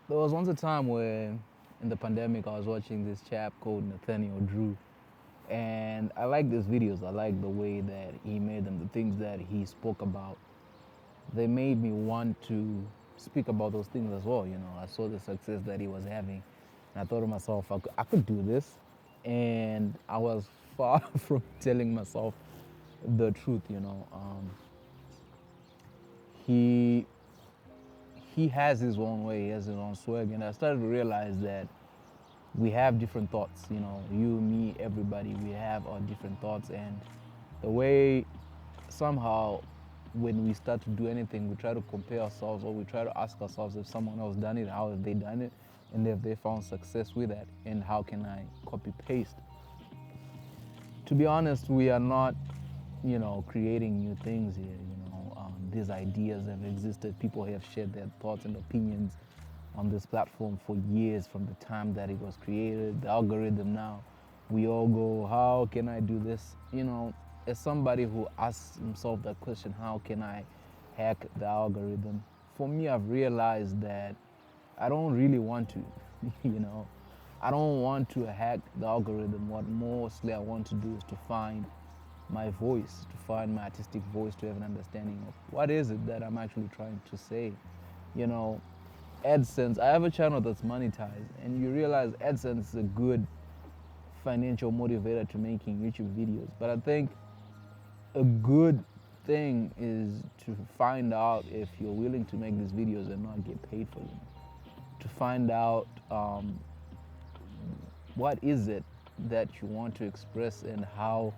There was once a time where, in the pandemic, I was watching this chap called Nathaniel Drew, and I like his videos. I like the way that he made them, the things that he spoke about. They made me want to speak about those things as well. I saw the success that he was having, and I thought to myself, I could do this, and I was far from telling myself the truth. He he has his own way, he has his own swag, and I started to realize that we have different thoughts. You, me, everybody, we have our different thoughts, and the way somehow when we start to do anything, we try to compare ourselves, or we try to ask ourselves if someone else done it, how have they done it, and if they found success with that, and how can I copy paste. To be honest, we are not, creating new things here. These ideas have existed. People have shared their thoughts and opinions on this platform for years, from the time that it was created. The algorithm now, we all go, how can I do this? As somebody who asks himself that question, how can I hack the algorithm? For me, I've realized that I don't really want to. you know, I don't want to hack the algorithm. What mostly I want to do is to find my voice, to find my artistic voice, to have an understanding of what is it that I'm actually trying to say. You know, AdSense, I have a channel that's monetized, and you realize AdSense is a good financial motivator to making YouTube videos. But I think a good thing is to find out if you're willing to make these videos and not get paid for them. To find out what is it that you want to express, and how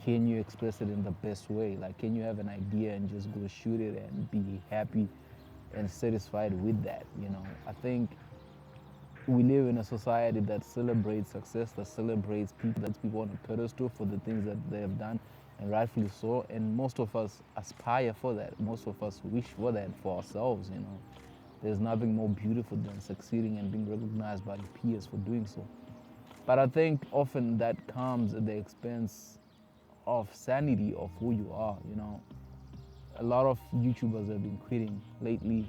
can you express it in the best way. Like, can you have an idea and just go shoot it and be happy and satisfied with that? I think we live in a society that celebrates success, that celebrates people, that's people on a pedestal for the things that they have done, and rightfully so. And most of us aspire for that. Most of us wish for that for ourselves. There's nothing more beautiful than succeeding and being recognized by your peers for doing so. But I think often that comes at the expense of sanity of who you are. A lot of YouTubers have been quitting lately.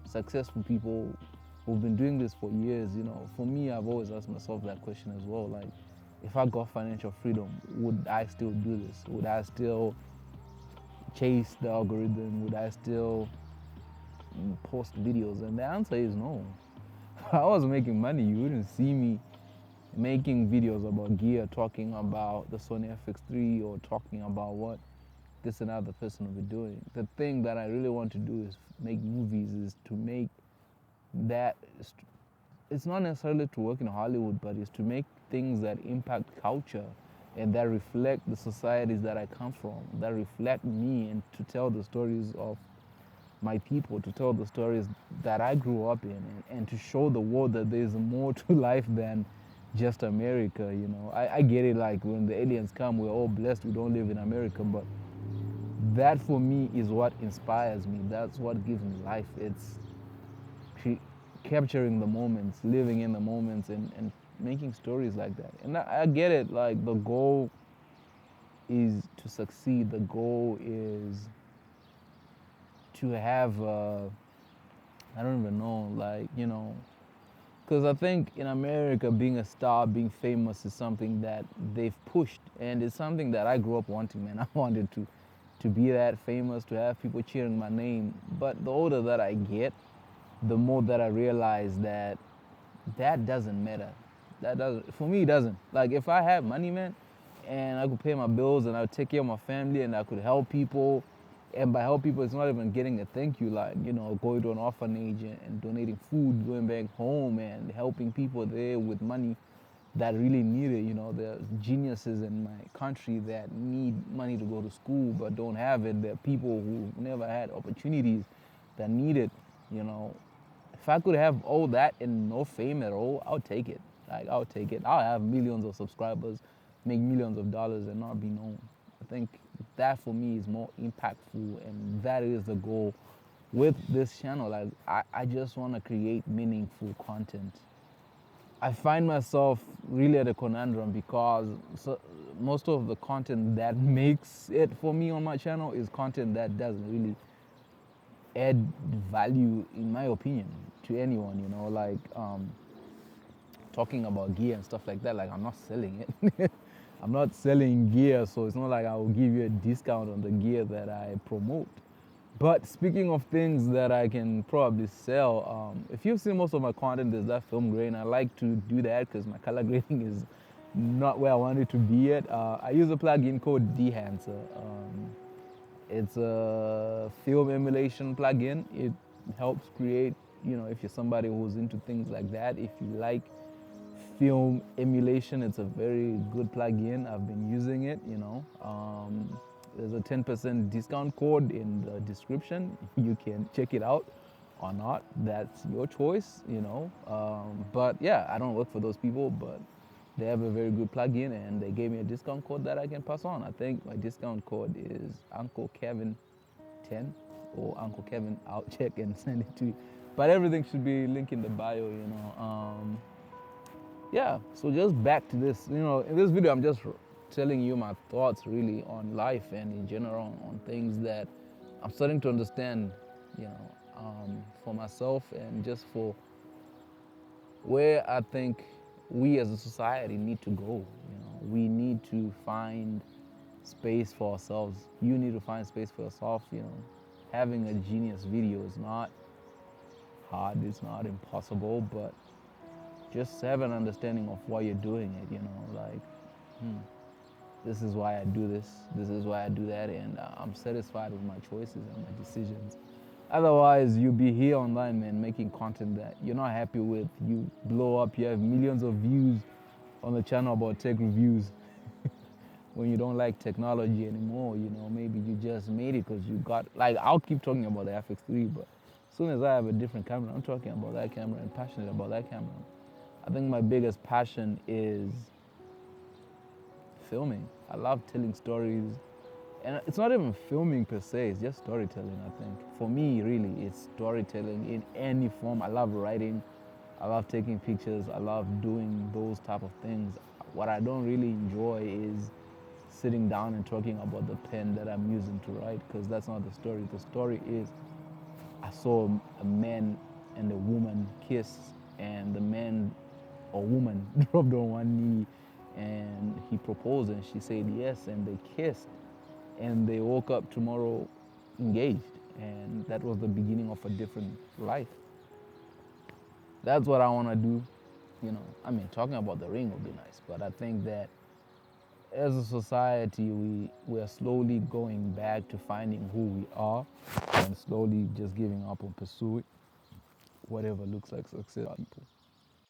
Successful people who've been doing this for years. For me, I've always asked myself that question as well. Like, if I got financial freedom, would I still do this? Would I still chase the algorithm? Would I still post videos? And the answer is no. If I was making money, you wouldn't see me making videos about gear, talking about the Sony FX3, or talking about what this and other person will be doing. The thing that I really want to do is make movies, is to make that. It's not necessarily to work in Hollywood, but it's to make things that impact culture and that reflect the societies that I come from, that reflect me, and to tell the stories of my people, to tell the stories that I grew up in, and to show the world that there's more to life than just America. I get it, like when the aliens come, we're all blessed, we don't live in America, but that for me is what inspires me. That's what gives me life. It's capturing the moments, living in the moments, and making stories like that. And I get it, like the goal is to succeed. The goal is to have, I don't even know, because I think in America, being a star, being famous is something that they've pushed, and it's something that I grew up wanting, man. I wanted to be that famous, to have people cheering my name. But the older that I get, the more that I realize that that doesn't matter. That doesn't, for me, it doesn't. Like, if I have money, man, and I could pay my bills, and I would take care of my family, and I could help people, and by help people, it's not even getting a thank you, like, going to an orphanage and donating food, going back home and helping people there with money that really need it. There are geniuses in my country that need money to go to school but don't have it. There are people who never had opportunities that need it. If I could have all that and no fame at all, I'll take it. Like, I'll take it. I'll have millions of subscribers, make millions of dollars, and not be known. I think that for me is more impactful, and that is the goal with this channel. Like, I just want to create meaningful content. I find myself really at a conundrum, because most of the content that makes it for me on my channel is content that doesn't really add value, in my opinion, to anyone. You know, like talking about gear and stuff like that. Like I'm not selling it. I'm not selling gear, so it's not like I will give you a discount on the gear that I promote. But speaking of things that I can probably sell, if you've seen most of my content, there's that film grain. I like to do that because my color grading is not where I want it to be yet. I use a plugin called Dehancer. It's a film emulation plugin. It helps create, you know, if you're somebody who's into things like that, if you like film emulation, it's a very good plugin. I've been using it, you know. There's a 10% discount code in the description. You can check it out or not. That's your choice, you know. But yeah, I don't work for those people, but they have a very good plugin and they gave me a discount code that I can pass on. I think my discount code is Uncle Kevin 10 or Uncle Kevin. I'll check and send it to you. But everything should be linked in the bio, you know. Yeah, so just back to this. You know, in this video, I'm just telling you my thoughts really on life and in general on things that I'm starting to understand, you know, for myself and just for where I think we as a society need to go. You know, we need to find space for ourselves. You need to find space for yourself. You know, having a genius video is not hard. It's not impossible, but just have an understanding of why you're doing it. You know, like this is why I do this. This is why I do that, and I'm satisfied with my choices and my decisions. Otherwise, you'll be here online, man, making content that you're not happy with. You blow up, you have millions of views on the channel about tech reviews. When you don't like technology anymore, you know, maybe you just made it because you got, like, I'll keep talking about the FX3, but as soon as I have a different camera, I'm talking about that camera and passionate about that camera. I think my biggest passion is filming. I love telling stories. And it's not even filming per se, it's just storytelling, I think. For me, really, it's storytelling in any form. I love writing, I love taking pictures, I love doing those type of things. What I don't really enjoy is sitting down and talking about the pen that I'm using to write, because that's not the story. The story is I saw a man and a woman kiss, and the man or woman dropped on one knee and he proposed and she said yes, and they kissed and they woke up tomorrow engaged, and that was the beginning of a different life. That's what I want to do. You know, I mean, talking about the ring would be nice, but I think that as a society we are slowly going back to finding who we are and slowly just giving up on pursuing whatever looks like success to people.